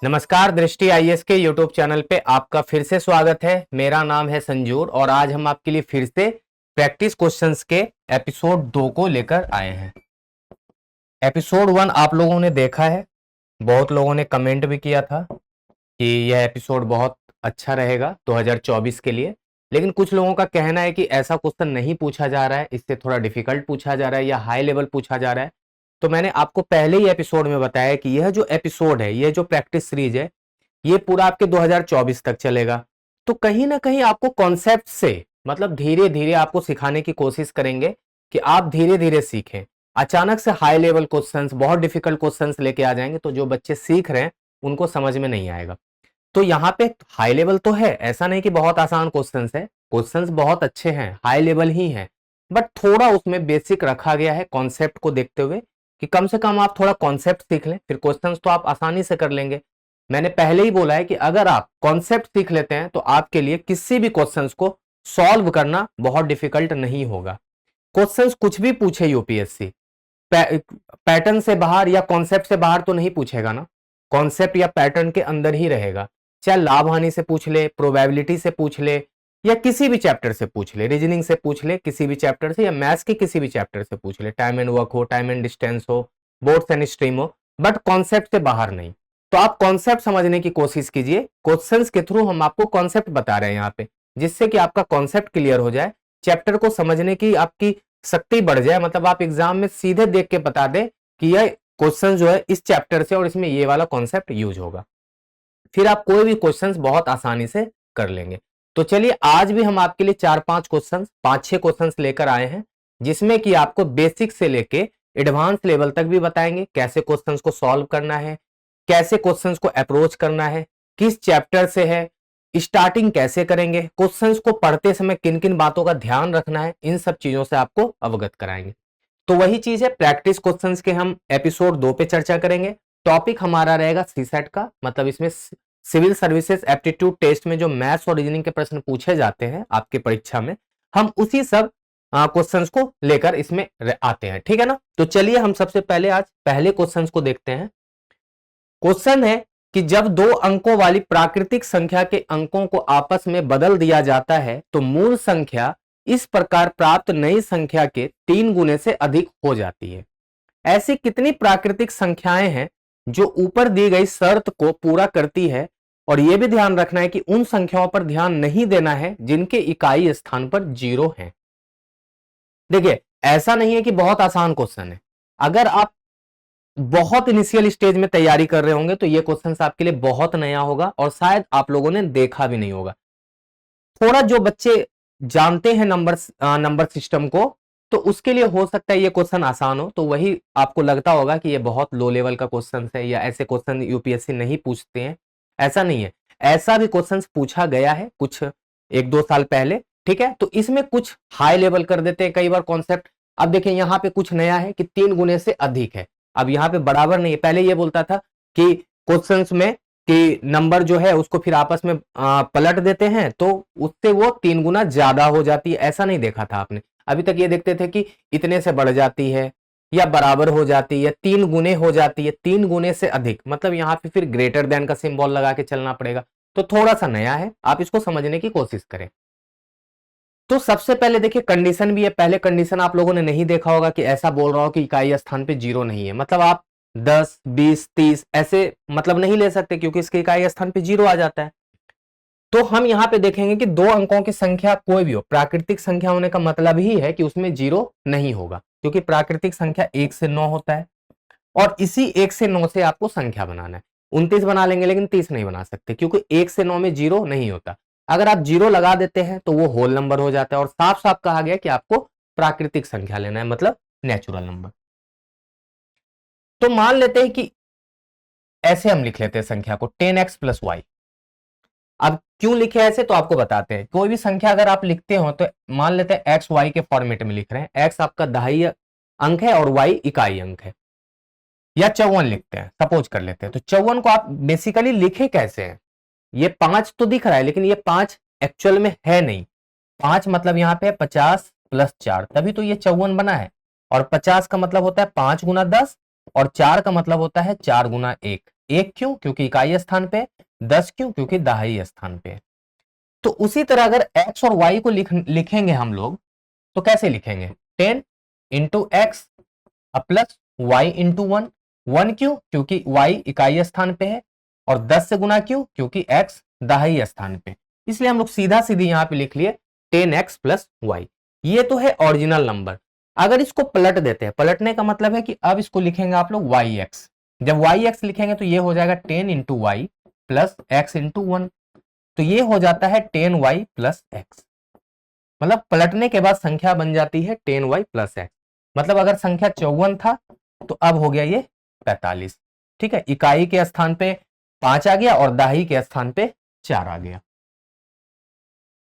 नमस्कार, दृष्टि आईएएस के यूट्यूब चैनल पे आपका फिर से स्वागत है। मेरा नाम है संजूर और आज हम आपके लिए फिर से प्रैक्टिस क्वेश्चंस के एपिसोड 2 को लेकर आए हैं। एपिसोड 1 आप लोगों ने देखा है, बहुत लोगों ने कमेंट भी किया था कि यह एपिसोड बहुत अच्छा रहेगा 2024 के लिए, लेकिन कुछ लोगों का कहना है कि ऐसा क्वेश्चन नहीं पूछा जा रहा है, इससे थोड़ा डिफिकल्ट पूछा जा रहा है या हाई लेवल पूछा जा रहा है। तो मैंने आपको पहले ही एपिसोड में बताया कि यह जो एपिसोड है, यह जो प्रैक्टिस सीरीज है, ये पूरा आपके 2024 तक चलेगा। तो कहीं ना कहीं आपको कॉन्सेप्ट से मतलब धीरे धीरे आपको सिखाने की कोशिश करेंगे कि आप धीरे धीरे सीखें। अचानक से हाई लेवल क्वेश्चंस, बहुत डिफिकल्ट क्वेश्चंस लेके आ जाएंगे तो जो बच्चे सीख रहे हैं उनको समझ में नहीं आएगा। तो यहाँ पे हाई लेवल तो है, ऐसा नहीं कि बहुत आसान क्वेश्चंस है, क्वेश्चंस बहुत अच्छे हैं, हाई लेवल ही हैं, बट थोड़ा उसमें बेसिक रखा गया है कॉन्सेप्ट को देखते हुए कि कम से कम आप थोड़ा कॉन्सेप्ट सीख लें, फिर क्वेश्चंस तो आप आसानी से कर लेंगे। मैंने पहले ही बोला है कि अगर आप कॉन्सेप्ट सीख लेते हैं तो आपके लिए किसी भी क्वेश्चंस को सॉल्व करना बहुत डिफिकल्ट नहीं होगा। क्वेश्चंस कुछ भी पूछे यूपीएससी, पैटर्न से बाहर या कॉन्सेप्ट से बाहर तो नहीं पूछेगा ना, कॉन्सेप्ट या पैटर्न के अंदर ही रहेगा। चाहे लाभ हानि से पूछ ले, प्रोबेबिलिटी से पूछ ले, या किसी भी चैप्टर से पूछ ले, रीजनिंग से पूछ ले किसी भी चैप्टर से, या मैथ्स के किसी भी चैप्टर से पूछ ले, टाइम एंड वर्क हो, टाइम एंड डिस्टेंस हो, बोर्ड्स एंड स्ट्रीम हो, बट कॉन्सेप्ट से बाहर नहीं। तो आप कॉन्सेप्ट समझने की कोशिश कीजिए, क्वेश्चंस के थ्रू हम आपको कॉन्सेप्ट बता रहे हैं यहाँ पे, जिससे कि आपका कॉन्सेप्ट क्लियर हो जाए, चैप्टर को समझने की आपकी शक्ति बढ़ जाए। मतलब आप एग्जाम में सीधे देख के बता दे कि यह क्वेश्चन जो है इस चैप्टर से और इसमें ये वाला कॉन्सेप्ट यूज होगा, फिर आप कोई भी क्वेश्चंस बहुत आसानी से कर लेंगे। तो चलिए आज भी हम आपके लिए 4-5 क्वेश्चंस, 5-6 क्वेश्चंस लेकर आए हैं, जिसमें कि आपको बेसिक से लेके एडवांस लेवल तक भी बताएंगे कैसे क्वेश्चंस को सॉल्व करना है, कैसे क्वेश्चंस को अप्रोच करना है, किस चैप्टर से है, स्टार्टिंग कैसे करेंगे, क्वेश्चंस को पढ़ते समय किन किन बातों का ध्यान रखना है, इन सब चीजों से आपको अवगत कराएंगे। तो वही चीज है, प्रैक्टिस क्वेश्चंस के हम एपिसोड 2 पे चर्चा करेंगे। टॉपिक हमारा रहेगा सीसेट का, मतलब इसमें सिविल सर्विसेज एप्टीट्यूड टेस्ट में जो मैथ्स और रीजनिंग के प्रश्न पूछे जाते हैं आपके परीक्षा में, हम उसी सब क्वेश्चंस को लेकर इसमें आते हैं, ठीक है ना। तो चलिए हम सबसे पहले आज पहले क्वेश्चंस को देखते हैं। क्वेश्चन है कि जब 2 अंकों वाली प्राकृतिक संख्या के अंकों को आपस में बदल दिया जाता है तो मूल संख्या इस प्रकार प्राप्त नई संख्या के 3 गुने से अधिक हो जाती है। ऐसी कितनी प्राकृतिक संख्याएं हैं जो ऊपर दी गई शर्त को पूरा करती है, और यह भी ध्यान रखना है कि उन संख्याओं पर ध्यान नहीं देना है जिनके इकाई स्थान पर 0 है। देखिए, ऐसा नहीं है कि बहुत आसान क्वेश्चन है, अगर आप बहुत इनिशियल स्टेज में तैयारी कर रहे होंगे तो ये क्वेश्चन आपके लिए बहुत नया होगा और शायद आप लोगों ने देखा भी नहीं होगा। थोड़ा जो बच्चे जानते हैं नंबर सिस्टम को, तो उसके लिए हो सकता है ये क्वेश्चन आसान हो, तो वही आपको लगता होगा कि ये बहुत लो लेवल का क्वेश्चन है या ऐसे क्वेश्चन यूपीएससी नहीं पूछते हैं। ऐसा नहीं है, ऐसा भी क्वेश्चन पूछा गया है कुछ 1-2 साल पहले, ठीक है। तो इसमें कुछ हाई लेवल कर देते हैं कई बार कॉन्सेप्ट। अब देखिए यहाँ पे कुछ नया है कि 3 गुने से अधिक है, अब यहाँ पे बराबर नहीं है। पहले ये बोलता था कि क्वेश्चंस में कि नंबर जो है उसको फिर आपस में पलट देते हैं तो उससे वो 3 गुना ज्यादा हो जाती है, ऐसा नहीं देखा था आपने। अभी तक ये देखते थे कि इतने से बढ़ जाती है या बराबर हो जाती है, 3 गुने हो जाती है, 3 गुने से अधिक, मतलब यहाँ पे फिर ग्रेटर देन का सिंबल लगा के चलना पड़ेगा। तो थोड़ा सा नया है, आप इसको समझने की कोशिश करें। तो सबसे पहले देखिए कंडीशन भी है, पहले कंडीशन आप लोगों ने नहीं देखा होगा कि ऐसा बोल रहा हो कि इकाई स्थान पे 0 नहीं है, मतलब आप 10, 20, 30 ऐसे मतलब नहीं ले सकते क्योंकि इसके इकाई स्थान पे 0 आ जाता है। तो हम यहां पे देखेंगे कि 2 अंकों की संख्या कोई भी हो, प्राकृतिक संख्या होने का मतलब ही है कि उसमें 0 नहीं होगा, क्योंकि प्राकृतिक संख्या 1 से 9 होता है और इसी 1 से 9 से आपको संख्या बनाना है। 29 बना लेंगे लेकिन 30 नहीं बना सकते क्योंकि 1 से 9 में 0 नहीं होता। अगर आप 0 लगा देते हैं तो वो होल नंबर हो जाता है और साफ साफ कहा गया कि आपको प्राकृतिक संख्या लेना है, मतलब नेचुरल नंबर। तो मान लेते हैं कि ऐसे हम लिख लेते हैं संख्या को 10x + y। अब क्यों लिखे ऐसे तो आपको बताते हैं। कोई भी संख्या अगर आप लिखते हो तो मान लेते हैं x y के फॉर्मेट में लिख रहे हैं, x आपका दहाई अंक है और y इकाई अंक है, या 54 लिखते हैं, सपोज कर लेते हैं। तो 54 को आप बेसिकली लिखे कैसे हैं, ये 5 तो दिख रहा है लेकिन ये 5 एक्चुअल में है नहीं। 5 मतलब यहाँ पे 50 + 4, तभी तो ये 54 बना है। और 50 का मतलब होता है 5 × 10 और 4 का मतलब होता है 4 × 1, 1 क्यों, क्योंकि इकाई स्थान पे, 10 क्यों, क्योंकि दहाई स्थान पे। तो उसी तरह अगर x और y को लिखेंगे हम लोग तो कैसे लिखेंगे, 10 into X plus Y into 1। 1 क्यों, क्योंकि y इकाई स्थान पे है, और 10 से गुना क्यों, क्योंकि x दहाई स्थान पे। इसलिए हम लोग सीधा सीधी यहां पे लिख लिए 10x प्लस वाई। ये तो है ओरिजिनल नंबर। अगर इसको पलट देते हैं, पलटने का मतलब है कि अब इसको लिखेंगे आप लोग yx। जब yx लिखेंगे तो ये हो जाएगा 10 into Y plus X into 1। तो ये हो जाता है 10y प्लस एक्स। मतलब पलटने के बाद संख्या बन जाती है 10y प्लस एक्स। मतलब अगर संख्या 54 था तो अब हो गया ये 45। ठीक है, इकाई के स्थान पे 5 आ गया और दहाई के स्थान पे 4 आ गया।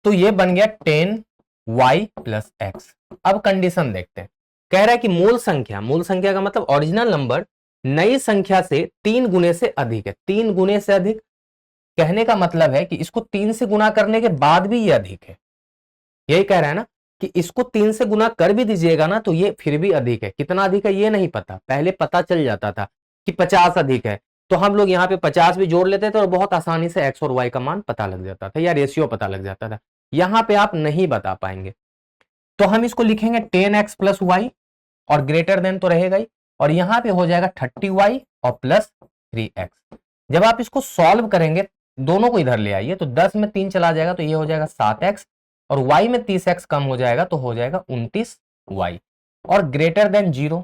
तो ये बन गया 10y प्लस एक्स। अब कंडीशन देखते हैं। कह रहा है कि मूल संख्या का मतलब ओरिजिनल नंबर नई संख्या से 3 गुने से अधिक है। 3 गुने से अधिक कहने का मतलब है कि इसको 3 से गुना करने के बाद भी ये अधिक है। यही कह रहा है ना कि इसको 3 से गुना कर भी दीजिएगा ना तो ये फिर भी अधिक है। कितना अधिक है ये नहीं पता, पहले पता चल जाता था कि 50 अधिक है तो हम लोग यहाँ पे 50 भी जोड़ लेते थे और बहुत आसानी से एक्स और वाई का मान पता लग जाता था या रेशियो पता लग जाता था। यहाँ पे आप नहीं बता पाएंगे तो हम इसको लिखेंगे 10x प्लस वाई और ग्रेटर देन तो रहेगा ही, और यहाँ पे हो जाएगा 30y और प्लस 3x। जब आप इसको सॉल्व करेंगे, दोनों को इधर ले आइए तो 10 में 3 चला जाएगा तो ये हो जाएगा 7x, और y में 30x कम हो जाएगा तो हो जाएगा 29y, और ग्रेटर देन 0,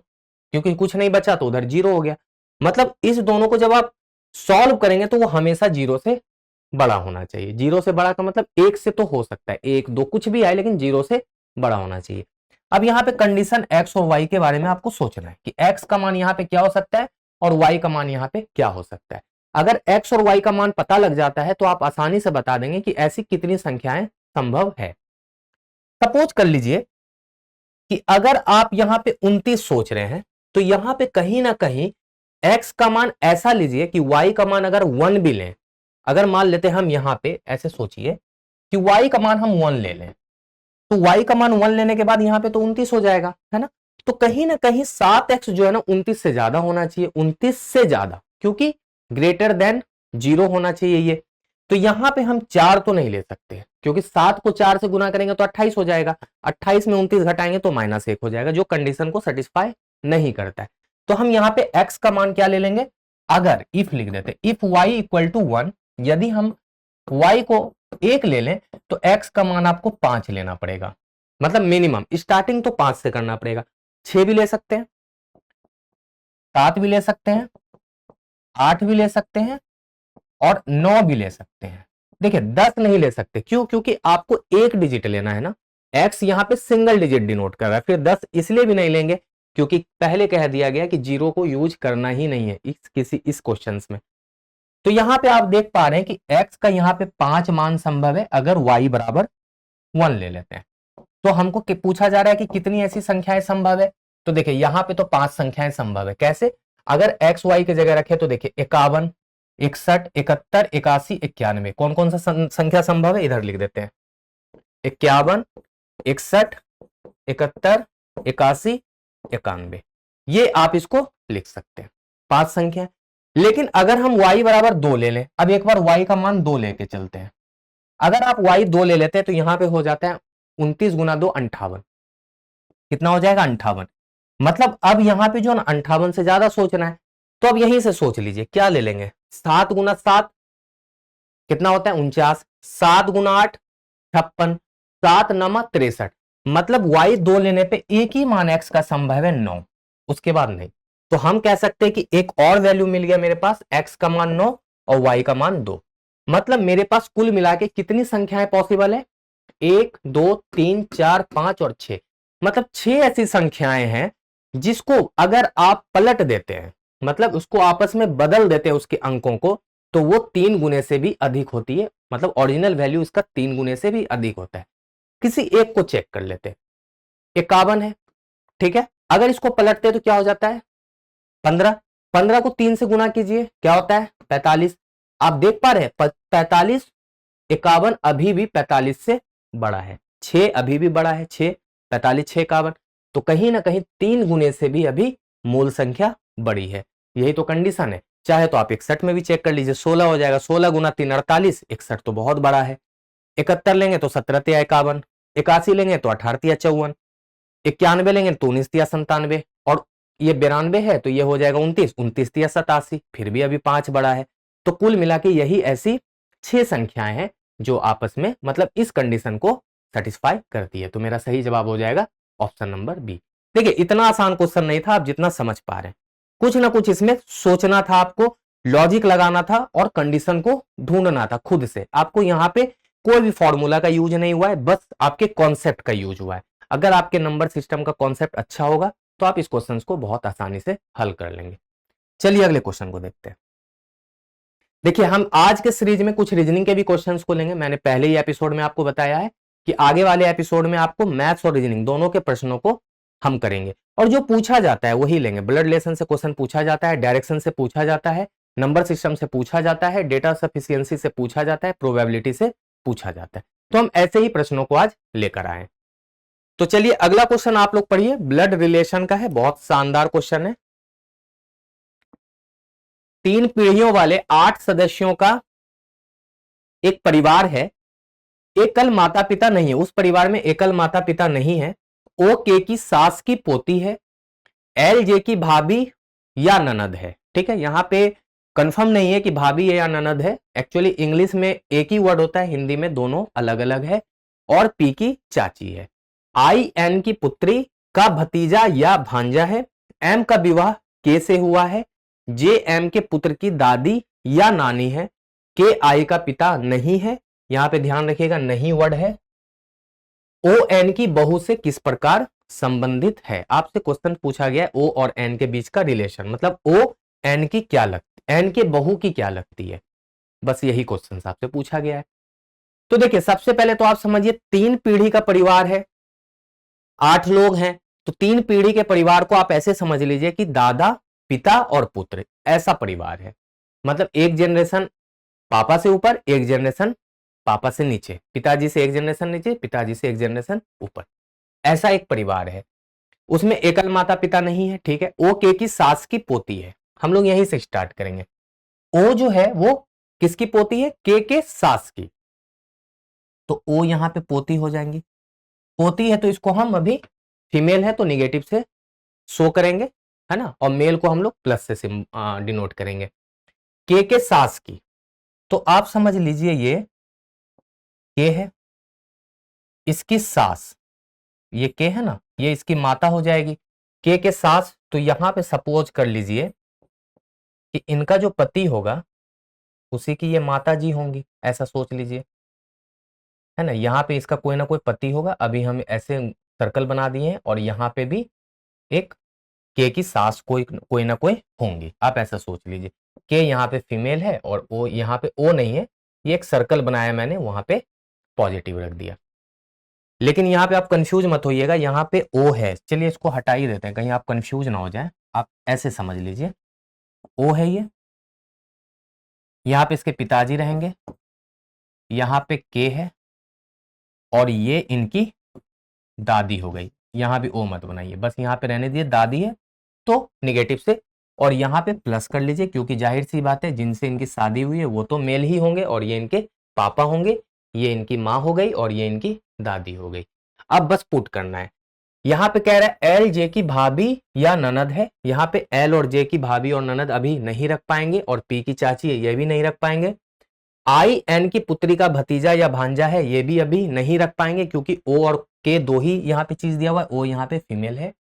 क्योंकि कुछ नहीं बचा तो उधर 0 हो गया। मतलब इस दोनों को जब आप सॉल्व करेंगे तो वो हमेशा 0 से बड़ा होना चाहिए। 0 से बड़ा का मतलब 1 से तो हो सकता है, 1 2 कुछ भी आए लेकिन 0 से बड़ा होना चाहिए। अब यहाँ पे कंडीशन x और y के बारे में आपको सोचना है कि x का मान यहाँ पे क्या हो सकता है और y का मान यहाँ पे क्या हो सकता है। अगर x और y का मान पता लग जाता है तो आप आसानी से बता देंगे कि ऐसी कितनी संख्याएं संभव है। सपोज कर लीजिए कि अगर आप यहाँ पे 29 सोच रहे हैं तो यहाँ पे कहीं ना कहीं x का मान ऐसा लीजिए कि y का मान अगर 1 भी लें, अगर मान लेते हैं हम यहाँ पे ऐसे सोचिए कि y का मान हम 1 ले लें तो y का मान 1 लेने के बाद यहाँ पे तो 29 हो जाएगा, है ना। तो कहीं ना कहीं 7x जो है ना 29 से ज्यादा होना चाहिए, 29 से ज्यादा, क्योंकि ग्रेटर देन 0 होना चाहिए ये। तो यहाँ पे हम 4 तो नहीं ले सकते क्योंकि 7 को 4 से गुना करेंगे तो 28 हो जाएगा, 28 में 29 घटाएंगे तो -1 हो जाएगा, जो कंडीशन को सेटिस्फाई नहीं करता है। तो हम यहाँ पे x का मान क्या ले लेंगे, अगर इफ लिख देते, इफ y इक्वल टू 1, यदि हम y को 1 ले लें तो x का मान आपको 5 लेना पड़ेगा। मतलब मिनिमम स्टार्टिंग तो 5 से करना पड़ेगा। 6 भी ले सकते हैं, 7 भी ले सकते हैं, 8 भी ले सकते हैं और 9 भी ले सकते हैं। देखिए 10 नहीं ले सकते, क्यों, क्योंकि आपको एक डिजिट लेना है ना, x यहाँ पे सिंगल डिजिट डिनोट कर रहा है। फिर 10 इसलिए भी नहीं लेंगे क्योंकि पहले कह दिया गया कि 0 को यूज करना ही नहीं है इस क्वेश्चन में। तो यहां पे आप देख पा रहे हैं कि x का यहाँ पे 5 मान संभव है अगर y बराबर 1 ले लेते हैं। तो हमको पूछा जा रहा है कि कितनी ऐसी संख्याएं संभव है। तो देखिए यहाँ पे तो 5 संख्याएं संभव है। कैसे, अगर x y की जगह रखे तो देखिए 51, 61, 71, 81, 91, कौन कौन सा संख्या संभव है, इधर लिख देते हैं 51, 61, 71, 81, 91, ये आप इसको लिख सकते हैं 5 संख्या। लेकिन अगर हम y बराबर 2 ले लें, अब एक बार y का मान 2 लेके चलते हैं। अगर आप y 2 ले लेते हैं तो यहां पे हो जाता है 29 गुना 2 58, कितना हो जाएगा 58। मतलब अब यहां पे जो 58 से ज्यादा सोचना है तो अब यहीं से सोच लीजिए क्या ले लेंगे, 7 गुना 7 कितना होता है 49, 7 गुना 8 56, 7 नमा 63। मतलब y 2 लेने पे एक ही मान x का संभव है 9, उसके बाद नहीं। तो हम कह सकते हैं कि एक और वैल्यू मिल गया मेरे पास, x का मान 9 और y का मान 2। मतलब मेरे पास कुल मिला के कितनी संख्याएं पॉसिबल है, 1 2 3 4 5 और 6। मतलब 6 ऐसी संख्याएं हैं जिसको अगर आप पलट देते हैं, मतलब उसको आपस में बदल देते हैं उसके अंकों को, तो वो 3 गुने से भी अधिक होती है। मतलब ओरिजिनल वैल्यू इसका 3 गुने से भी अधिक होता है। किसी एक को चेक कर लेते हैं, 51 है, ठीक है, अगर इसको पलटते हैं तो क्या हो जाता है 15, 15 को 3 से गुना कीजिए क्या होता है 45। आप देख पा रहे हैं 45, 51 अभी भी 45 से बड़ा है, 6 अभी भी बड़ा है, 6 45 6 51, तो कहीं ना कहीं 3 गुने से भी अभी मूल संख्या बड़ी है। यही तो कंडीशन है चाहे तो आप 61 में भी चेक कर लीजिए, 16 हो जाएगा, 16 गुना 3 48, 61 तो बहुत बड़ा है। 71 लेंगे तो 17 तिया 51, 81 लेंगे तो 18 तिया 54, 91 लेंगे तो 19 तिया 97, और ये 92 है तो ये हो जाएगा 29, 29 तिया 87, फिर भी अभी 5 बड़ा है। तो कुल मिला के यही ऐसी 6 संख्याएं हैं जो आपस में मतलब इस कंडीशन को सेटिस्फाई करती है। तो मेरा सही जवाब हो जाएगा ऑप्शन नंबर बी। देखिए इतना आसान क्वेश्चन नहीं था, आप जितना समझ पा रहे हैं, कुछ ना कुछ इसमें सोचना था आपको, लॉजिक लगाना था और कंडीशन को ढूंढना था खुद से। आपको यहां पे कोई भी फॉर्मूला का यूज नहीं हुआ है, बस आपके कॉन्सेप्ट का यूज हुआ है। अगर आपके नंबर सिस्टम का कॉन्सेप्ट अच्छा होगा तो आप इस क्वेश्चन को बहुत आसानी से हल कर लेंगे। चलिए अगले क्वेश्चन को देखते हैं। देखिए हम आज के सीरीज में कुछ रीजनिंग के भी क्वेश्चंस को लेंगे। मैंने पहले ही एपिसोड में आपको बताया है कि आगे वाले एपिसोड में आपको मैथ्स और रीजनिंग दोनों के प्रश्नों को हम करेंगे, और जो पूछा जाता है वही लेंगे। ब्लड रिलेशन से क्वेश्चन पूछा जाता है, डायरेक्शन से पूछा जाता है, नंबर सिस्टम से पूछा जाता है, डेटा सफिशियंसी से पूछा जाता है, प्रोबेबिलिटी से पूछा जाता है। तो हम ऐसे ही प्रश्नों को आज लेकर आए। तो चलिए अगला क्वेश्चन आप लोग पढ़िए, ब्लड रिलेशन का है, बहुत शानदार क्वेश्चन है। 3 पीढ़ियों वाले 8 सदस्यों का एक परिवार है, एकल माता पिता नहीं है, उस परिवार में एकल माता पिता नहीं है। ओ के की सास की पोती है, एल जे की भाभी या ननद है। ठीक है, यहां पे कंफर्म नहीं है कि भाभी है या ननद है। एक्चुअली इंग्लिश में एक ही वर्ड होता है, हिंदी में दोनों अलग अलग है। और पी की चाची है। आई एन की पुत्री का भतीजा या भांजा है। एम का विवाह के से हुआ है। जे एम के पुत्र की दादी या नानी है। के आई का पिता नहीं है, यहां पे ध्यान रखिएगा नहीं वर्ड है। ओ एन की बहू से किस प्रकार संबंधित है। आपसे क्वेश्चन पूछा गया ओ और एन के बीच का रिलेशन, मतलब ओ एन की क्या लगती, एन के बहू की क्या लगती है, बस यही क्वेश्चन आपसे पूछा गया है। तो देखिए सबसे पहले तो आप समझिए 3 पीढ़ी का परिवार है, 8 लोग हैं, तो 3 पीढ़ी के परिवार को आप ऐसे समझ लीजिए कि दादा पिता और पुत्र, ऐसा परिवार है। मतलब एक जनरेशन पापा से ऊपर, एक जनरेशन पापा से नीचे, पिताजी से एक जनरेशन नीचे, पिताजी से एक जनरेशन ऊपर, ऐसा एक परिवार है। उसमें एकल माता पिता नहीं है। ठीक है, ओ के की सास की पोती है, हम लोग यहीं से स्टार्ट करेंगे। ओ जो है वो किसकी पोती है, के सास की, तो ओ यहां पे पोती हो जाएंगी। पोती है तो इसको हम अभी, फीमेल है तो निगेटिव से शो करेंगे, है ना, और मेल को हम लोग प्लस से डिनोट करेंगे। के सास की, तो आप समझ लीजिए ये के है, इसकी सास, ये के है ना, ये इसकी माता हो जाएगी। के सास, तो यहां पे सपोज कर लीजिए कि इनका जो पति होगा उसी की ये माता जी होंगी, ऐसा सोच लीजिए, है ना। यहाँ पे इसका कोई ना कोई पति होगा, अभी हम ऐसे सर्कल बना दिए हैं, और यहाँ पे भी एक के की सास कोई ना कोई होंगी, आप ऐसा सोच लीजिए। के यहाँ पे फीमेल है और ओ यहाँ पे ओ नहीं है, ये एक सर्कल बनाया मैंने, वहां पे पॉजिटिव रख दिया। लेकिन यहाँ पे आप कंफ्यूज मत होइएगा, यहाँ पे ओ है, चलिए इसको हटा ही देते हैं, कहीं आप कंफ्यूज ना हो जाए। आप ऐसे समझ लीजिए ओ है ये, यहाँ पे इसके पिताजी रहेंगे, यहाँ पे के है, और ये इनकी दादी हो गई। यहां भी ओ मत बनाइए, बस यहां पे रहने दिए, दादी है तो निगेटिव से, और यहां पे प्लस कर लीजिए, क्योंकि जाहिर सी बात है जिनसे इनकी शादी हुई है वो तो मेल ही होंगे, और ये इनके पापा होंगे, ये इनकी माँ हो गई, और ये इनकी दादी हो गई। अब बस पुट करना है। यहां पे कह रहा है एल जे की भाभी या ननद है, यहां पे एल और जे की भाभी और ननद अभी नहीं रख पाएंगे, और पी की चाची है ये भी नहीं रख पाएंगे। आई एन की पुत्री का भतीजा या भांजा है, ये भी अभी नहीं रख पाएंगे, क्योंकि ओ और के दो ही यहाँ पे चीज दिया हुआ है, ओ यहाँ पे फीमेल है।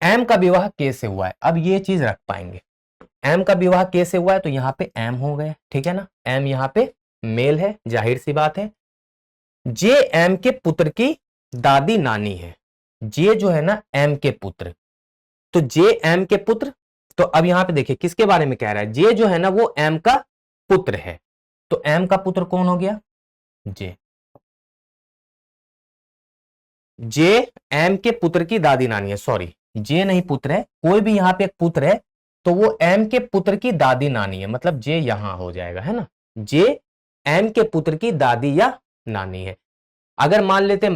एम का विवाह के से हुआ है, अब ये चीज रख पाएंगे। एम का विवाह के से हुआ है तो यहाँ पे एम हो गया, ठीक है ना, एम यहाँ पे मेल है, जाहिर सी बात है। जे एम के पुत्र की दादी नानी है, जे जो है ना एम के पुत्र, तो जे एम के पुत्र, तो अब यहां पे देखिए किसके बारे में कह रहा है, जे जो है ना वो एम का पुत्र है, तो एम का पुत्र कौन हो गया, जे। जे एम के पुत्र की दादी नानी है, सॉरी जे नहीं पुत्र है, कोई भी यहां पे एक पुत्र है तो वो एम के पुत्र की दादी नानी है, मतलब जे यहां हो जाएगा, है ना। जे एम के पुत्र की दादी या नानी है। अगर मान लेते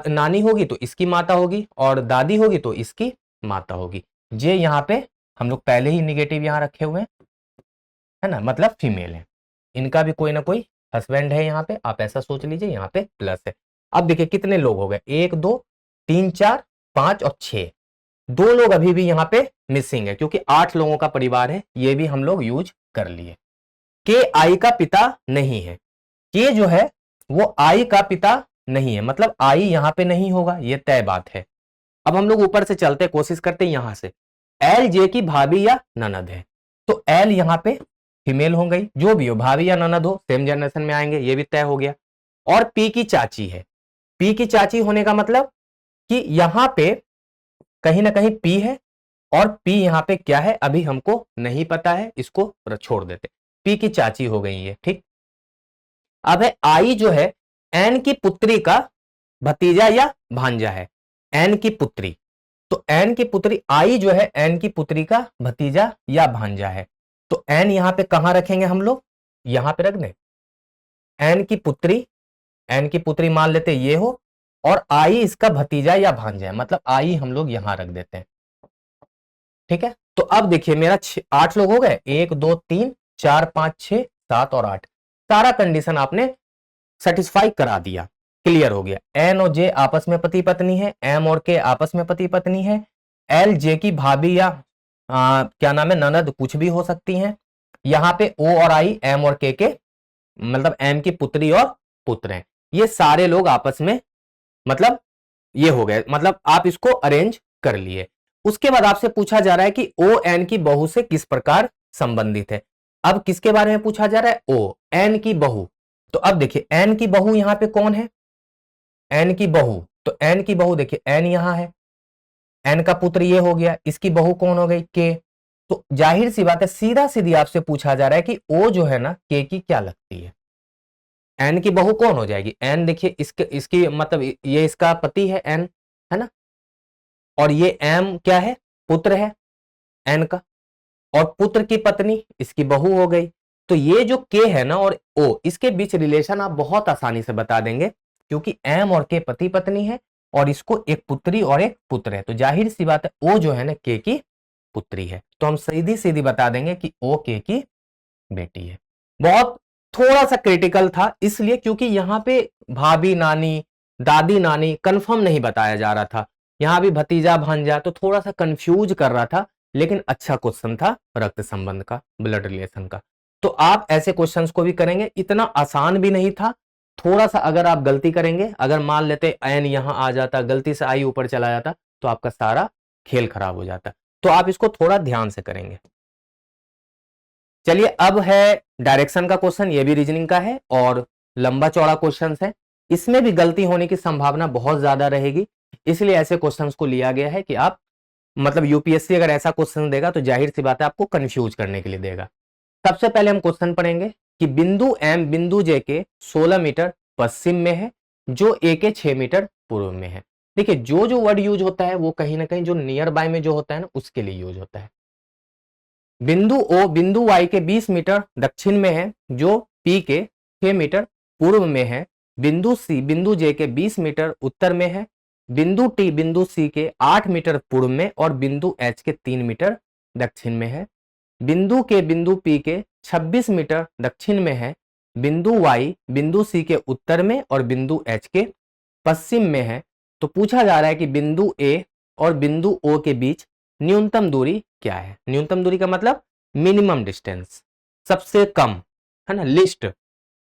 नानी होगी तो इसकी माता होगी, और दादी होगी तो इसकी माता होगी। जे यहां पे हम लोग पहले ही निगेटिव यहां रखे हुए हैं, है ना, मतलब फीमेल है, इनका भी कोई ना कोई हस्बैंड है यहाँ पे, आप ऐसा सोच लीजिए, यहाँ पे प्लस है। अब देखिए कितने लोग हो गए, 1 2 3 4 5 और 6, 2 लोग अभी भी यहाँ पे मिसिंग है, क्योंकि 8 लोगों का परिवार है, ये भी हम लोग यूज कर लिए। के आई का पिता नहीं है, के जो है वो आई का पिता नहीं है, मतलब आई यहां पे नहीं होगा, ये तय बात है। अब हम लोग ऊपर से चलते, कोशिश करते यहां से, एल जे की भाभी या ननद है, तो एल यहां पे फीमेल हो गई, जो भी हो भाभी या ननद हो सेम जनरेशन में आएंगे, ये भी तय हो गया। और पी की चाची है, पी की चाची होने का मतलब कि यहां पे कहीं ना कहीं पी है, और पी यहां पे क्या है अभी हमको नहीं पता है, इसको छोड़ देते, पी की चाची हो गई है, ठीक। अब है आई जो है एन की पुत्री का भतीजा या भांजा है, एन की पुत्री, तो एन की पुत्री आई जो है एन की पुत्री का भतीजा या भांजा है, तो एन यहां पे कहां रखेंगे हम लोग, यहां पे रख दें, एन की पुत्री, एन की पुत्री मान लेते ये हो, और आई इसका भतीजा या भांजा है, मतलब आई हम लोग यहां रख देते हैं, ठीक है। तो अब देखिए मेरा 8 लोग हो गए, 1 2 3 4 5 6 7 और 8, सारा कंडीशन आपने सेटिस्फाई करा दिया, क्लियर हो गया। एन और जे आपस में पति पत्नी है, एम और के आपस में पति पत्नी है, एल जे की भाभी या क्या नाम है ननद कुछ भी हो सकती हैं, यहां पे ओ और आई एम और के मतलब एम की पुत्री और पुत्र हैं, ये सारे लोग आपस में मतलब ये हो गए, मतलब आप इसको अरेंज कर लिए। उसके बाद आपसे पूछा जा रहा है कि ओ एन की बहू से किस प्रकार संबंधित है। अब किसके बारे में पूछा जा रहा है, ओ एन की बहू, तो अब देखिए एन की बहू यहां पे कौन है, एन की बहू, तो एन की बहू देखिए एन यहां है, एन का पुत्र ये हो गया, इसकी बहू कौन हो गई के, तो जाहिर सी बात है सीधा सीधी आपसे पूछा जा रहा है कि ओ जो है ना के की क्या लगती है, एन की बहू कौन हो जाएगी, एन देखिए इसके इसकी मतलब ये इसका पति है एन, है ना, और ये एम क्या है पुत्र है एन का, और पुत्र की पत्नी इसकी बहू हो गई, तो ये जो के है ना और ओ इसके बीच रिलेशन आप बहुत आसानी से बता देंगे, क्योंकि एम और के पति पत्नी है, और इसको एक पुत्री और एक पुत्र है, तो जाहिर सी बात है ओ जो है ना के की पुत्री है, तो हम सीधी सीधी बता देंगे कि ओ के की बेटी है। बहुत थोड़ा सा क्रिटिकल था इसलिए क्योंकि यहां पे भाभी नानी दादी नानी कंफर्म नहीं बताया जा रहा था, यहां भी भतीजा भांजा, तो थोड़ा सा कंफ्यूज कर रहा था, लेकिन अच्छा क्वेश्चन था रक्त संबंध का, ब्लड रिलेशन का, तो आप ऐसे क्वेश्चंस को भी करेंगे, इतना आसान भी नहीं था, थोड़ा सा अगर आप गलती करेंगे, अगर मान लेते एन यहां आ जाता, गलती से आई ऊपर चला जाता, तो आपका सारा खेल खराब हो जाता, तो आप इसको थोड़ा ध्यान से करेंगे। चलिए अब है डायरेक्शन का क्वेश्चन, ये भी रीजनिंग का है और लंबा चौड़ा क्वेश्चन है, इसमें भी गलती होने की संभावना बहुत ज्यादा रहेगी, इसलिए ऐसे क्वेश्चंस को लिया गया है कि आप मतलब यूपीएससी अगर ऐसा क्वेश्चन देगा तो जाहिर सी बात है आपको कंफ्यूज करने के लिए देगा। सबसे पहले हम क्वेश्चन पढ़ेंगे कि बिंदु एम बिंदु जे के 16 मीटर पश्चिम में है, जो ए के 6 मीटर पूर्व में है। देखिए जो जो वर्ड यूज होता है वो कहीं ना कहीं जो नियर बाय में जो होता है ना उसके लिए यूज होता है। बिंदु ओ बिंदु वाई के 20 मीटर दक्षिण में है, जो पी के 6 मीटर पूर्व में है। बिंदु सी बिंदु जे के 20 मीटर उत्तर में है। बिंदु टी बिंदु सी के 8 मीटर पूर्व में और बिंदु एच के 3 मीटर दक्षिण में है। बिंदु के बिंदु पी के 26 मीटर दक्षिण में है। बिंदु वाई बिंदु सी के उत्तर में और बिंदु एच के पश्चिम में है। तो पूछा जा रहा है कि बिंदु ए और बिंदु ओ के बीच न्यूनतम दूरी क्या है। न्यूनतम दूरी का मतलब मिनिमम डिस्टेंस, सबसे कम, है ना, लिस्ट,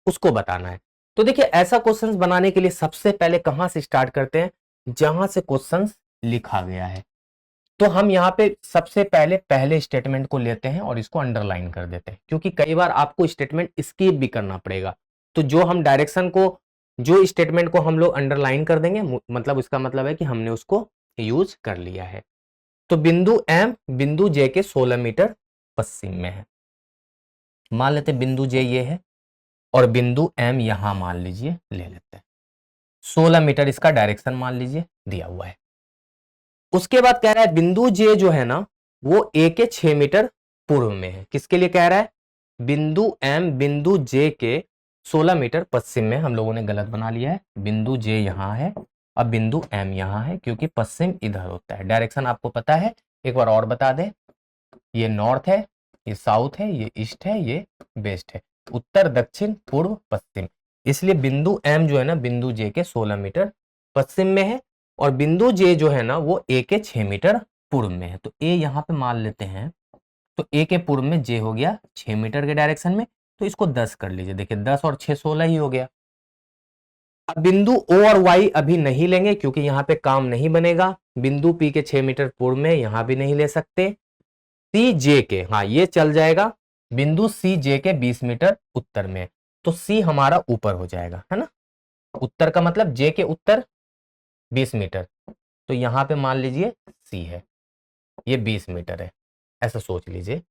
उसको बताना है। तो देखिए ऐसा क्वेश्चंस बनाने के लिए सबसे पहले कहां से स्टार्ट करते हैं, जहां से क्वेश्चंस लिखा गया है। तो हम यहाँ पे सबसे पहले पहले स्टेटमेंट को लेते हैं और इसको अंडरलाइन कर देते हैं, क्योंकि कई बार आपको स्टेटमेंट स्किप भी करना पड़ेगा। तो जो हम डायरेक्शन को जो स्टेटमेंट को हम लोग अंडरलाइन कर देंगे, मतलब इसका मतलब है कि हमने उसको यूज कर लिया है। तो बिंदु एम बिंदु जे के 16 मीटर पश्चिम में है, मान लेते बिंदु जे ये है और बिंदु एम यहां मान लीजिए ले लेते हैं, 16 मीटर इसका डायरेक्शन मान लीजिए दिया हुआ है। उसके बाद कह रहा है बिंदु जे जो है ना वो ए के 6 मीटर पूर्व में है। किसके लिए कह रहा है, बिंदु एम बिंदु जे के 16 मीटर पश्चिम में, हम लोगों ने गलत बना लिया है, बिंदु जे यहां है और बिंदु एम यहां है, क्योंकि पश्चिम इधर होता है। डायरेक्शन आपको पता है, एक बार और बता दें, ये नॉर्थ है, ये साउथ है, ये ईस्ट है, ये वेस्ट है, उत्तर दक्षिण पूर्व पश्चिम। इसलिए बिंदु एम जो है ना बिंदु जे के 16 मीटर पश्चिम में है और बिंदु जे जो है ना वो ए के 6 मीटर पूर्व में है। तो ए यहाँ पे मान लेते हैं, तो ए के पूर्व में जे हो गया 6 मीटर के डायरेक्शन में, तो इसको 10 कर लीजिए। देखिए 10 और 6 16 ही हो गया। अब बिंदु ओ और वाई अभी नहीं लेंगे क्योंकि यहाँ पे काम नहीं बनेगा। बिंदु पी के 6 मीटर पूर्व में यहां भी नहीं ले सकते। सी जे के, हाँ ये चल जाएगा। बिंदु सी जे के 20 मीटर उत्तर में, तो सी हमारा ऊपर हो जाएगा, है ना। उत्तर का मतलब जे के उत्तर 20 मीटर, तो यहां पे मान लीजिए सी है, ये 20 मीटर है, ऐसा सोच लीजिए।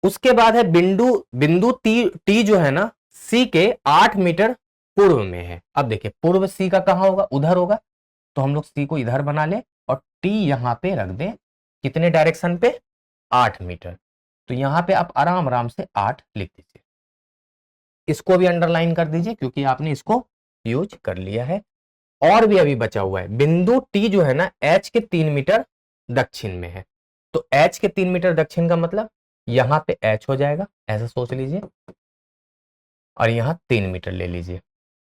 उसके बाद है बिंदु बिंदु टी जो है ना सी के 8 मीटर पूर्व में है। अब देखिए पूर्व सी का कहां होगा, उधर होगा, तो हम लोग सी को इधर बना ले और टी यहां पे रख दें। कितने डायरेक्शन पे, 8 मीटर, तो यहां पे आप आराम आराम से 8 लिख दीजिए। इसको भी अंडरलाइन कर दीजिए क्योंकि आपने इसको यूज कर लिया है। और भी अभी बचा हुआ है, बिंदु टी जो है ना एच के 3 मीटर दक्षिण में है, तो एच के 3 मीटर दक्षिण का मतलब यहां पे एच हो जाएगा, ऐसा सोच लीजिए, और यहां 3 मीटर ले लीजिए।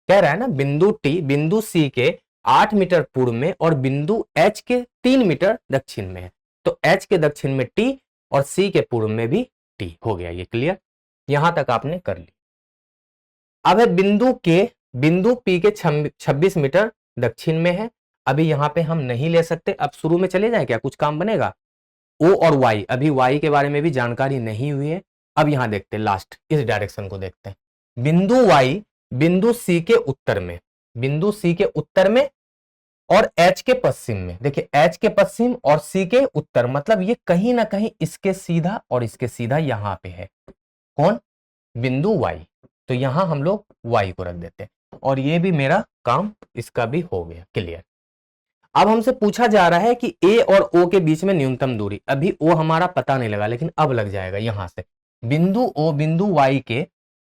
कह रहा है ना बिंदु टी बिंदु सी के 8 मीटर पूर्व में और बिंदु एच के 3 मीटर दक्षिण में है, तो एच के दक्षिण में टी और सी के पूर्व में भी टी। हो गया ये क्लियर, यहां तक आपने कर ली। अब है बिंदु पी के 26 मीटर दक्षिण में है। अभी यहां पे हम नहीं ले सकते, अब शुरू में चले जाए, क्या कुछ काम बनेगा। ओ और वाई, अभी वाई के बारे में भी जानकारी नहीं हुई है। अब यहां देखते हैं, लास्ट इस डायरेक्शन को देखते हैं। बिंदु वाई बिंदु सी के उत्तर में, बिंदु सी के उत्तर में और एच के पश्चिम में। देखिए एच के पश्चिम और सी के उत्तर, मतलब ये कहीं ना कहीं इसके सीधा और इसके सीधा यहां पे है। कौन, बिंदु वाई, तो यहां हम लोग वाई को रख देते हैं और ये भी मेरा काम इसका भी हो गया क्लियर। अब हमसे पूछा जा रहा है कि ए और ओ के बीच में न्यूनतम दूरी। अभी ओ हमारा पता नहीं लगा लेकिन अब लग जाएगा। यहां से बिंदु ओ बिंदु वाई के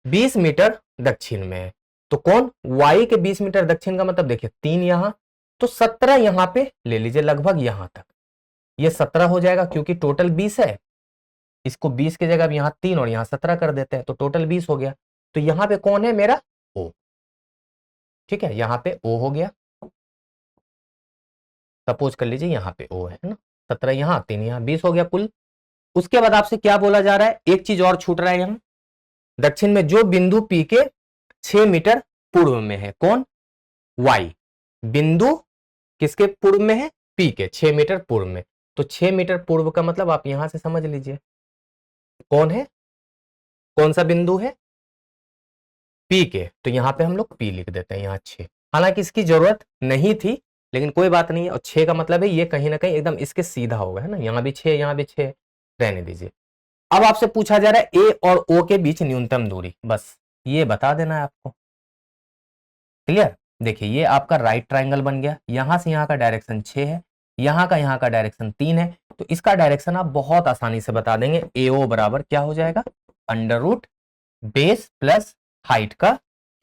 20 मीटर दक्षिण में है, तो कौन, वाई के 20 मीटर दक्षिण का मतलब देखिए 3 यहां, तो 17 यहां पे ले लीजिए, लगभग यहां तक ये 17 हो जाएगा क्योंकि टोटल 20 है। इसको 20 की जगह यहां 3 और यहां 17 कर देते हैं, तो टोटल 20 हो गया। तो यहां पे कौन है मेरा, ओ। ठीक है, यहां पे ओ हो गया, सपोज कर लीजिए यहां पे ओ है ना, 17 यहां 3 यहां 20 हो गया कुल। उसके बाद आपसे क्या बोला जा रहा है, एक चीज और छूट रहा है यहां दक्षिण में, जो बिंदु पी के 6 मीटर पूर्व में है, कौन, वाई। बिंदु किसके पूर्व में है, पी के 6 मीटर पूर्व में, तो 6 मीटर पूर्व का मतलब आप यहां से समझ लीजिए कौन है, कौन सा बिंदु है, पी के, तो यहां पे हम लोग पी लिख देते हैं यहां 6। हालांकि इसकी जरूरत नहीं थी लेकिन कोई बात नहीं है, और 6 का मतलब है ये कहीं ना कहीं एकदम इसके सीधा होगा, है ना, यहां भी 6 यहां भी 6, रहने दीजिए। अब आपसे पूछा जा रहा है ए और ओ के बीच न्यूनतम दूरी, बस ये बता देना है आपको, क्लियर। देखिए ये आपका राइट ट्राइंगल बन गया, यहां से यहां का डायरेक्शन 6 है, यहां का डायरेक्शन 3 है, तो इसका डायरेक्शन आप बहुत आसानी से बता देंगे। AO बराबर क्या हो जाएगा, under root base plus height का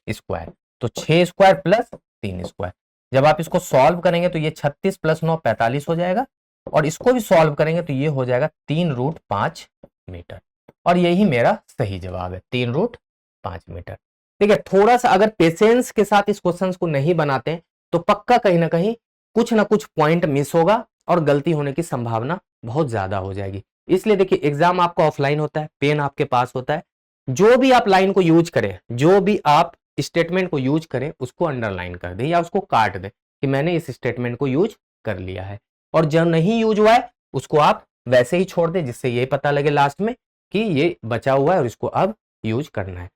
स्क्वायर, तो 6 स्क्वायर प्लस 3 स्क्वायर। जब आप इसको सॉल्व करेंगे तो ये 36 प्लस 9 45 हो जाएगा, और इसको भी सॉल्व करेंगे तो ये हो जाएगा 3√5 मीटर, और यही मेरा सही जवाब है, 3√5 मीटर। ठीक है, थोड़ा सा अगर पेशेंस के साथ इस क्वेश्चन को नहीं बनाते तो पक्का कहीं ना कुछ पॉइंट मिस होगा और गलती होने की संभावना बहुत ज्यादा हो जाएगी। इसलिए देखिए एग्जाम आपका ऑफलाइन होता है, पेन आपके पास होता है, जो भी आप लाइन को यूज करें, जो भी आप स्टेटमेंट को यूज करें उसको अंडरलाइन कर दें या उसको काट दें कि मैंने इस स्टेटमेंट को यूज कर लिया है, और जो नहीं यूज हुआ है उसको आप वैसे ही छोड़ दें, जिससे ये पता लगे लास्ट में कि ये बचा हुआ है और इसको अब यूज करना है।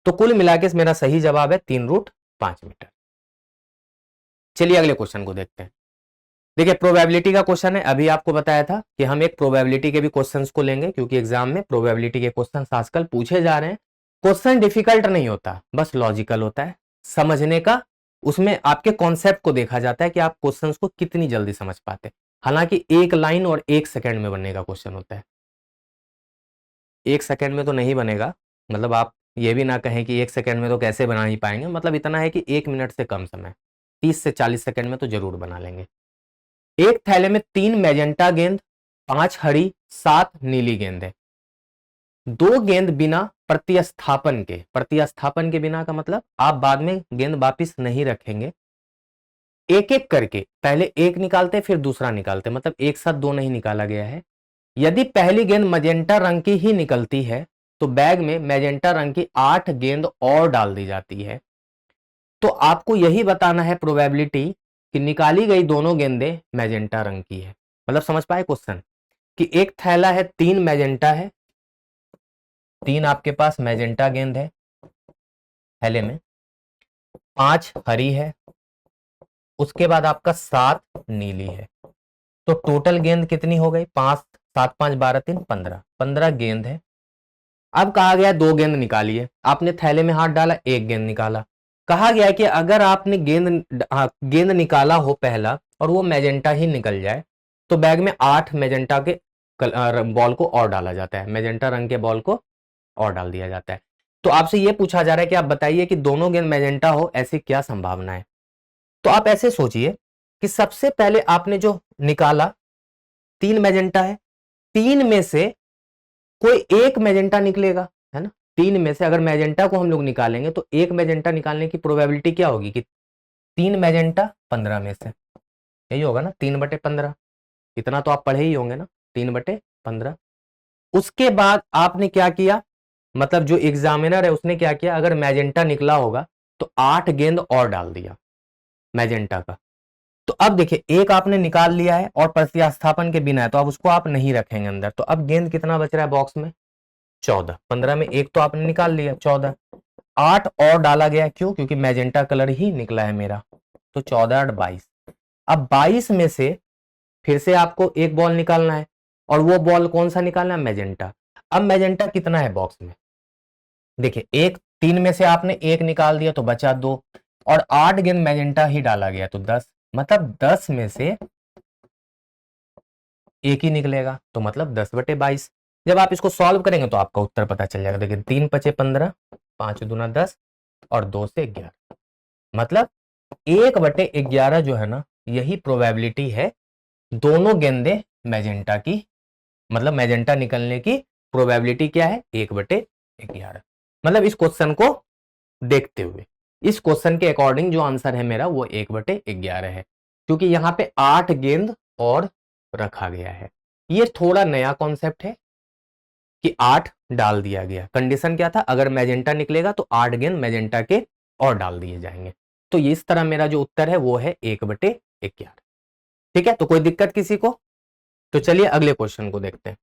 तो कुल मिलाकर मेरा सही जवाब है 3√5 मीटर। चलिए अगले क्वेश्चन को देखते हैं। देखिए प्रोबेबिलिटी का क्वेश्चन है, अभी आपको बताया था कि हम एक प्रोबेबिलिटी के भी क्वेश्चंस को लेंगे क्योंकि एग्जाम में प्रोबेबिलिटी के क्वेश्चंस आजकल पूछे जा रहे हैं। क्वेश्चन डिफिकल्ट नहीं होता, बस लॉजिकल होता है समझने का, उसमें आपके कॉन्सेप्ट को देखा जाता है कि आप क्वेश्चंस को कितनी जल्दी समझ पाते हैं। हालांकि एक लाइन और 1 सेकंड में बनने का क्वेश्चन होता है, 1 सेकंड में तो नहीं बनेगा, मतलब आप ये भी ना कहें कि 1 सेकंड में तो कैसे बना ही पाएंगे, मतलब इतना है कि 1 मिनट से कम समय, 30 से 40 सेकंड में तो जरूर बना लेंगे। एक थैले में 3 मैजेंटा गेंद, 5 हरी 7 नीली गेंद है। 2 गेंद बिना प्रतिस्थापन के, प्रतिस्थापन के बिना का मतलब आप बाद में गेंद वापिस नहीं रखेंगे, एक एक करके पहले एक निकालते फिर दूसरा निकालते, मतलब एक साथ 2 नहीं निकाला गया है। यदि पहली गेंद मैजेंटा रंग की ही निकलती है तो बैग में मैजेंटा रंग की 8 गेंद और डाल दी जाती है। तो आपको यही बताना है प्रोबेबिलिटी कि निकाली गई दोनों गेंदें मैजेंटा रंग की है। मतलब समझ पाए क्वेश्चन कि एक थैला है, 3 मैजेंटा है, 3 आपके पास मैजेंटा गेंद है थैले में, 5 हरी है, उसके बाद आपका 7 नीली है। तो टोटल गेंद कितनी हो गई? 5 7 5 12 3 15, 15 गेंद है। अब कहा गया 2 गेंद निकालिए, आपने थैले में हाथ डाला, एक गेंद निकाला। कहा गया कि अगर आपने गेंद निकाला हो पहला और वो मैजेंटा ही निकल जाए तो बैग में 8 मैजेंटा के बॉल को और डाला जाता है, मैजेंटा रंग के बॉल को और डाल दिया जाता है। तो आपसे ये पूछा जा रहा है कि आप बताइए कि दोनों गेंद मैजेंटा हो, ऐसी क्या संभावना है। तो आप ऐसे सोचिए कि सबसे पहले आपने जो निकाला 3 मैजेंटा है, 3 में से कोई एक मैजेंटा निकलेगा, है ना। 3 में से अगर मैजेंटा को हम लोग निकालेंगे तो एक मैजेंटा निकालने की प्रोबेबिलिटी क्या होगी कि 3 मैजेंटा 15 में से, यही होगा ना, 3/15। इतना तो आप पढ़े ही होंगे ना, 3/15। उसके बाद आपने क्या किया, मतलब जो एग्जामिनर है उसने क्या किया, अगर मैजेंटा निकला होगा तो 8 गेंद और डाल दिया मैजेंटा का। तो अब देखिए एक आपने निकाल लिया है और प्रतिस्थापन के बिना है तो अब उसको आप नहीं रखेंगे अंदर। तो अब गेंद कितना बच रहा है बॉक्स में? 14। 15 में एक तो आपने निकाल लिया, 14। 8 और डाला गया, क्यों? क्योंकि मैजेंटा कलर ही निकला है मेरा। तो 14 8 22। अब 22 में से फिर से आपको एक बॉल निकालना है और वो बॉल कौन सा निकालना है? मैजेंटा। अब मैजेंटा कितना है बॉक्स में? देखिए एक 3 में से आपने एक निकाल दिया तो बचा 2 और 8 गेंद मैजेंटा ही डाला गया तो 10, मतलब 10 में से एक ही निकलेगा, तो मतलब 10/22। जब आप इसको सॉल्व करेंगे तो आपका उत्तर पता चल जाएगा। देखिए 3 5 15, 5 दूना 10 और 2 से 11, मतलब 1/11 जो है ना, यही प्रोबेबिलिटी है दोनों गेंदें मैजेंटा की, मतलब मैजेंटा निकलने की प्रोबेबिलिटी क्या है? 1/11। मतलब इस क्वेश्चन को देखते हुए, इस क्वेश्चन के अकॉर्डिंग जो आंसर है मेरा वो 1/11 है, क्योंकि यहां पे 8 गेंद और रखा गया है। ये थोड़ा नया कॉन्सेप्ट है कि 8 डाल दिया गया। कंडीशन क्या था? अगर मैजेंटा निकलेगा तो 8 गेंद मैजेंटा के और डाल दिए जाएंगे। तो इस तरह मेरा जो उत्तर है वो है 1/11। ठीक है, तो कोई दिक्कत किसी को? तो चलिए अगले क्वेश्चन को देखते हैं,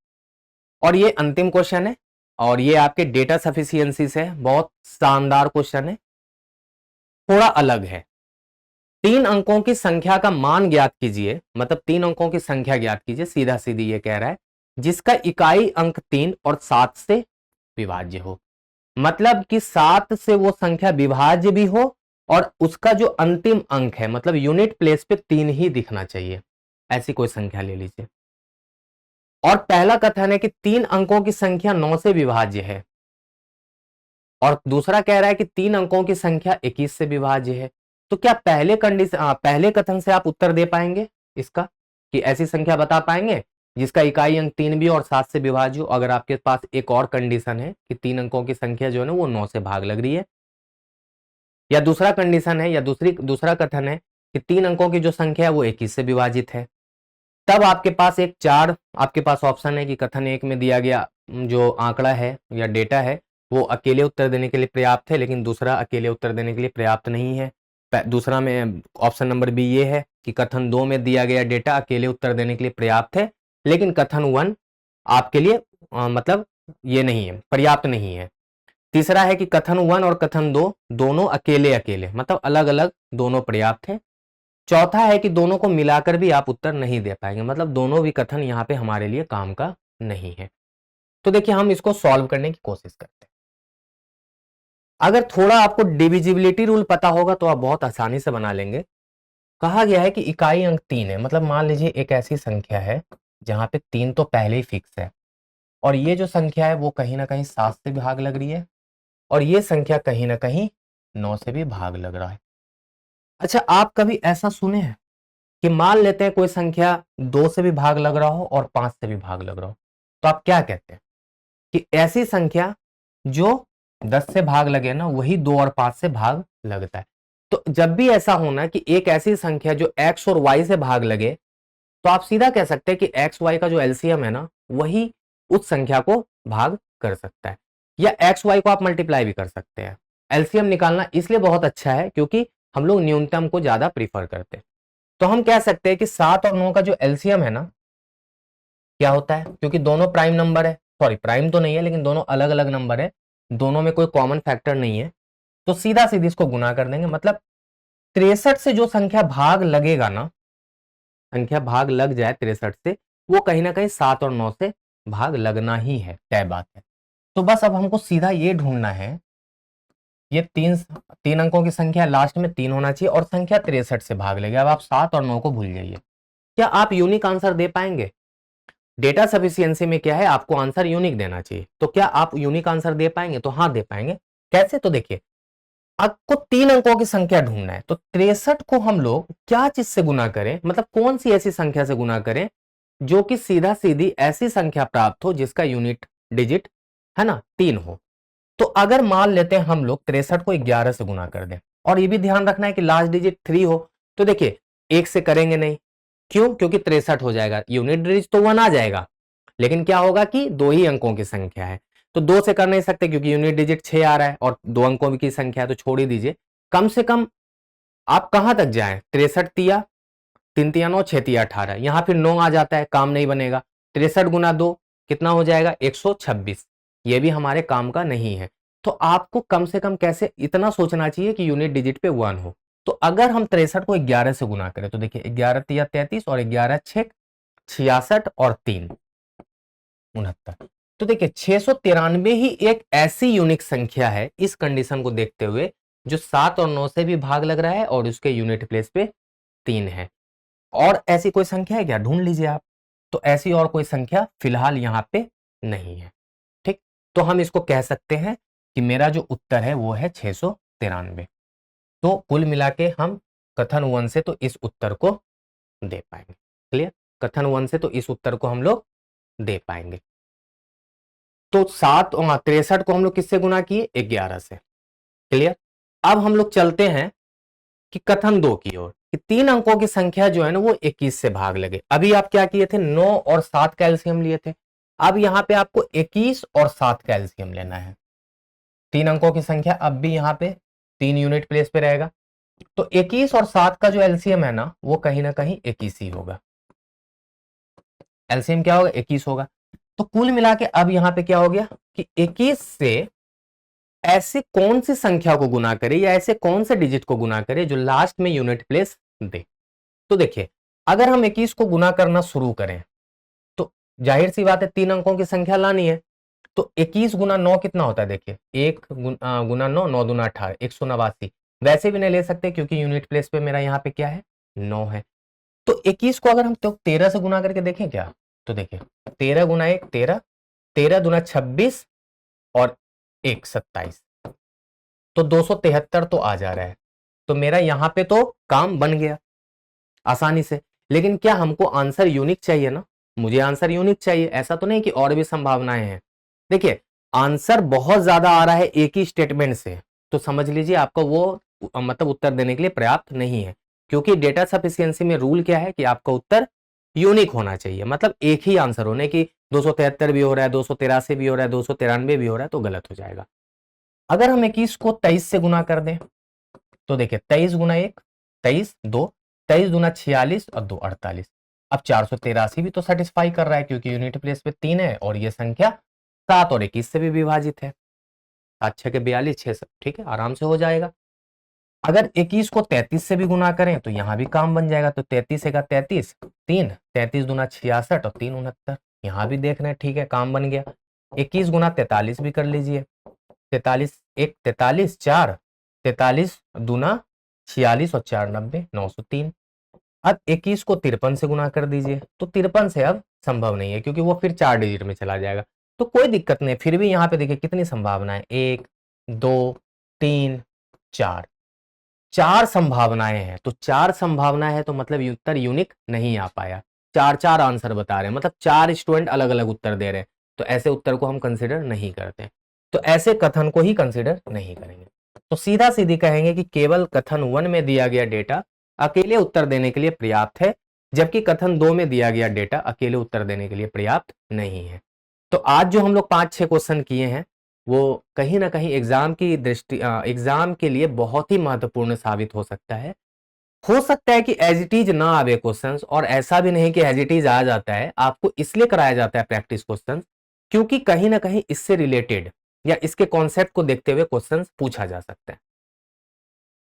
और ये अंतिम क्वेश्चन है और ये आपके डेटा सफिशियंसी से बहुत शानदार क्वेश्चन है, थोड़ा अलग है। 3 अंकों की संख्या का मान ज्ञात कीजिए, मतलब 3 अंकों की संख्या ज्ञात कीजिए, सीधा सीधी ये कह रहा है, जिसका इकाई अंक 3 और 7 से विभाज्य हो। मतलब कि 7 से वो संख्या विभाज्य भी हो और उसका जो अंतिम अंक है, मतलब यूनिट प्लेस पे 3 ही दिखना चाहिए, ऐसी कोई संख्या ले लीजिए। और पहला कथन है कि 3 अंकों की संख्या 9 से विभाज्य है, और दूसरा कह रहा है कि 3 अंकों की संख्या 21 से विभाज्य है। तो क्या पहले कथन से आप उत्तर दे पाएंगे इसका, कि ऐसी संख्या बता पाएंगे जिसका इकाई अंक 3 भी और 7 से विभाज्य हो? अगर आपके पास एक और कंडीशन है कि 3 अंकों की संख्या जो है ना वो 9 से भाग लग रही है, या दूसरा कंडीशन है, या दूसरा कथन है कि 3 अंकों की जो संख्या है वो 21 से विभाजित है, तब आपके पास एक 4 आपके पास ऑप्शन है कि कथन 1 में दिया गया जो आंकड़ा है या डेटा है वो अकेले उत्तर देने के लिए पर्याप्त है, लेकिन दूसरा अकेले उत्तर देने के लिए पर्याप्त नहीं है। दूसरा में ऑप्शन नंबर बी ये है कि कथन 2 में दिया गया डेटा अकेले उत्तर देने के लिए पर्याप्त है, लेकिन कथन 1 आपके लिए मतलब ये नहीं है, पर्याप्त नहीं है। तीसरा है कि कथन 1 और कथन 2 दोनों अकेले अकेले मतलब अलग अलग दोनों पर्याप्त है। चौथा है कि दोनों को मिलाकर भी आप उत्तर नहीं दे पाएंगे, मतलब दोनों भी कथन यहाँ पे हमारे लिए काम का नहीं है। तो देखिए हम इसको सॉल्व करने की कोशिश करते हैं। अगर थोड़ा आपको डिविजिबिलिटी रूल पता होगा तो आप बहुत आसानी से बना लेंगे। कहा गया है कि इकाई अंक 3 है, मतलब मान लीजिए एक ऐसी संख्या है जहां पे 3 तो पहले ही फिक्स है, और ये जो संख्या है वो कहीं ना कहीं 7 से भाग लग रही है, और ये संख्या कहीं ना कहीं 9 से भी भाग लग रहा है। अच्छा, आप कभी ऐसा सुने हैं कि मान लेते हैं कोई संख्या 2 से भी भाग लग रहा हो और 5 से भी भाग लग रहा हो, तो आप क्या कहते हैं कि ऐसी संख्या जो 10 से भाग लगे ना वही 2 और 5 से भाग लगता है। तो जब भी ऐसा होना कि एक ऐसी संख्या जो x और y से भाग लगे, तो आप सीधा कह सकते हैं कि x y का जो एलसीएम है ना वही उस संख्या को भाग कर सकता है, या एक्स वाई को आप मल्टीप्लाई भी कर सकते हैं। एलसीएम निकालना इसलिए बहुत अच्छा है क्योंकि हम लोग न्यूनतम को ज्यादा प्रीफर करते हैं। तो हम कह सकते हैं कि 7 और 9 का जो एलसीएम है ना क्या होता है, क्योंकि दोनों प्राइम नंबर है, सॉरी प्राइम तो नहीं है लेकिन दोनों अलग अलग नंबर है, दोनों में कोई कॉमन फैक्टर नहीं है, तो सीधा सीधी इसको गुना कर देंगे। मतलब 63 से जो संख्या भाग लगेगा ना, संख्या भाग लग जाए 63 से, वो कहीं ना कहीं 7 और 9 से भाग लगना ही है, तय बात है। तो बस अब हमको सीधा ये ढूंढना है, ये तीन अंकों की संख्या, लास्ट में 3 होना चाहिए और संख्या 63 से भाग लेगी। अब आप 7 और 9 को भूल जाइए। क्या आप यूनिक आंसर दे पाएंगे? डेटा सफिशियंसी में क्या है, आपको आंसर यूनिक देना चाहिए। तो क्या आप यूनिक आंसर दे पाएंगे? तो हाँ दे पाएंगे। कैसे? तो देखिए, आपको 3 अंकों की संख्या ढूंढना है, तो 63 को हम लोग क्या चीज से गुना करें, मतलब कौन सी ऐसी संख्या से गुना करें जो कि सीधा सीधी ऐसी संख्या प्राप्त हो जिसका यूनिट डिजिट है ना 3 हो। तो अगर मान लेते हैं हम लोग 63 को 11 से गुना कर दें, और ये भी ध्यान रखना है कि लास्ट डिजिट 3 हो, तो देखिए 1 से करेंगे नहीं, क्यों? क्योंकि 63 हो जाएगा, यूनिट डिजिट तो 1 आ जाएगा, लेकिन क्या होगा कि 2 ही अंकों की संख्या है, तो 2 से कर नहीं सकते क्योंकि यूनिट डिजिट 6 आ रहा है और 2 अंकों की संख्या है, तो छोड़ ही दीजिए। कम से कम आप कहां तक जाएं, 63 तिया 3 तिया 9, 6 तिया 18, यहां फिर 9 आ जाता है, काम नहीं बनेगा। 63 गुना 2 कितना हो जाएगा? 126, ये भी हमारे काम का नहीं है। तो आपको कम से कम कैसे इतना सोचना चाहिए कि यूनिट डिजिट पे 1 हो। तो अगर हम 63 को 11 से गुना करें, तो देखिए 11 तिया 33 और 11 6 66 और 3 69। तो देखिए 693 ही एक ऐसी यूनिक संख्या है इस कंडीशन को देखते हुए जो 7 और 9 से भी भाग लग रहा है और उसके यूनिट प्लेस पे 3 है। और ऐसी कोई संख्या है क्या? ढूंढ लीजिए आप। तो ऐसी और कोई संख्या फिलहाल यहां पे नहीं है। ठीक, तो हम इसको कह सकते हैं कि मेरा जो उत्तर है वो है 693। तो कुल मिला के हम कथन 1 से तो इस उत्तर को दे पाएंगे। क्लियर? कथन 1 से तो इस उत्तर को हम लोग दे पाएंगे। तो 63 को हम लोग किससे गुना किए? 11 से। क्लियर? अब हम लोग चलते हैं कि कथन 2 की ओर, कि 3 अंकों की संख्या जो है ना वो 21 से भाग लगे। अभी आप क्या किए थे? 9 और 7 का एलसीएम लिए थे। अब यहां पे आपको 21 और 7 का एलसीएम लेना है। 3 अंकों की संख्या अब भी यहां पे 3 यूनिट प्लेस पे रहेगा, तो 21 और 7 का जो एलसीएम है ना वो कहीं ना कहीं 21 ही होगा। एलसीएम क्या होगा? 21 होगा। तो कुल मिला के अब यहां पे क्या हो गया कि 21 से ऐसी कौन सी संख्या को गुना करे या ऐसे कौन से डिजिट को गुना करे जो लास्ट में यूनिट प्लेस दे। तो देखिए, अगर हम 21 को गुना करना शुरू करें तो जाहिर सी बात है 3 अंकों की संख्या लानी है। तो 21 गुना 9 कितना होता है? देखिए 1 गुना 9, 9 दूना 18, 189। वैसे भी नहीं ले सकते क्योंकि यूनिट प्लेस पे मेरा यहाँ पे क्या है? 9 है। तो 21 को अगर हम तो 13 से गुना करके देखें क्या, तो देखिए 13 गुना 1 13, 13 दूना 26 और 1 27, तो 273 तो आ जा रहा है। तो मेरा यहां पे तो काम बन गया आसानी से। लेकिन क्या हमको आंसर यूनिक चाहिए ना? मुझे आंसर यूनिक चाहिए, ऐसा तो नहीं कि और भी संभावनाएं हैं। देखिए आंसर बहुत ज्यादा आ रहा है एक ही स्टेटमेंट से, तो समझ लीजिए आपका वो मतलब उत्तर देने के लिए पर्याप्त नहीं है, क्योंकि डेटा सफिशियंसी में रूल क्या है कि आपका उत्तर यूनिक होना चाहिए, मतलब एक ही आंसर होने की 273 भी हो रहा है, 283 भी हो रहा है, 293 भी हो रहा है, तो गलत हो जाएगा। अगर हम 21 को 23 से गुना कर दें, तो देखिए 23 गुना 1 23, 2 23 दूना 46 और 2 48। अब 483 भी तो सेटिस्फाई कर रहा है क्योंकि यूनिट प्लेस पे 3 है और ये संख्या 7 और 21 से भी विभाजित है। 7 6 के 42, 6 सब ठीक है, आराम से हो जाएगा। अगर 21 को 33 से भी गुना करें तो यहां भी काम बन जाएगा। तो 33 का 33, 3 33 दूना 66 और 3 69, यहां भी देख रहे हैं ठीक है, काम बन गया। 21 गुना 43 भी कर लीजिए, 43 1 43 4 43 दूना 46 और 4 90, 903। अब 21 को 53 से गुना कर दीजिए, तो 53 से अब संभव नहीं है क्योंकि वो फिर 4 डिजिट में चला जाएगा। तो कोई दिक्कत नहीं, फिर भी यहाँ पे देखिए कितनी संभावनाएं, 1 2 3 4, 4 संभावनाएं हैं। तो 4 संभावनाएं हैं तो मतलब उत्तर यूनिक नहीं आ पाया। 4 4 आंसर बता रहे हैं, मतलब 4 स्टूडेंट अलग अलग उत्तर दे रहे हैं। तो ऐसे उत्तर को हम कंसिडर नहीं करते, तो ऐसे कथन को ही कंसिडर नहीं करेंगे। तो सीधा सीधी कहेंगे कि केवल कथन 1 में दिया गया डेटा अकेले उत्तर देने के लिए पर्याप्त है, जबकि कथन 2 में दिया गया डेटा अकेले उत्तर देने के लिए पर्याप्त नहीं है। तो आज जो हम लोग 5-6 क्वेश्चन किए हैं वो कहीं ना कहीं एग्जाम के लिए बहुत ही महत्वपूर्ण साबित हो सकता है। हो सकता है कि एज इट इज ना आवे क्वेश्चंस, और ऐसा भी नहीं कि एज इट इज आ जाता है, आपको इसलिए कराया जाता है प्रैक्टिस क्वेश्चंस क्योंकि कहीं ना कहीं इससे रिलेटेड या इसके कॉन्सेप्ट को देखते हुए क्वेश्चंस पूछा जा सकता है।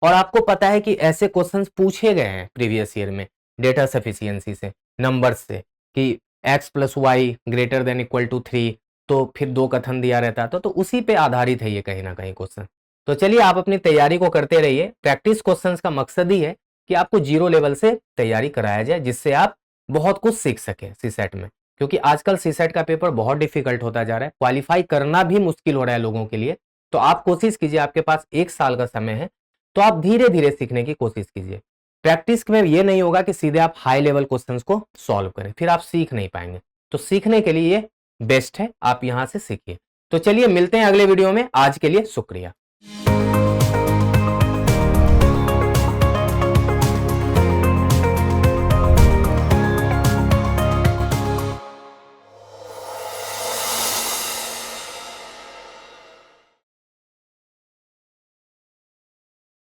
और आपको पता है कि ऐसे क्वेश्चंस पूछे गए हैं प्रीवियस ईयर में डेटा सफिशियंसी से, नंबर्स से, कि x plus Y greater than equal to 3, तो फिर 2 कथन दिया रहता था, तो उसी पे आधारित है ये कहीं ना कहीं क्वेश्चन। तो चलिए आप अपनी तैयारी को करते रहिए। प्रैक्टिस क्वेश्चंस का मकसद ही है कि आपको जीरो लेवल से तैयारी कराया जाए, जिससे आप बहुत कुछ सीख सकें सीसेट में, क्योंकि आजकल सीसेट का पेपर बहुत डिफिकल्ट होता जा रहा है, क्वालिफाई करना भी मुश्किल हो रहा है लोगों के लिए। तो आप कोशिश कीजिए, आपके पास 1 साल का समय है, तो आप धीरे धीरे सीखने की कोशिश कीजिए। प्रैक्टिस में ये नहीं होगा कि सीधे आप हाई लेवल क्वेश्चंस को सॉल्व करें, फिर आप सीख नहीं पाएंगे। तो सीखने के लिए ये बेस्ट है, आप यहां से सीखिए। तो चलिए मिलते हैं अगले वीडियो में, आज के लिए शुक्रिया।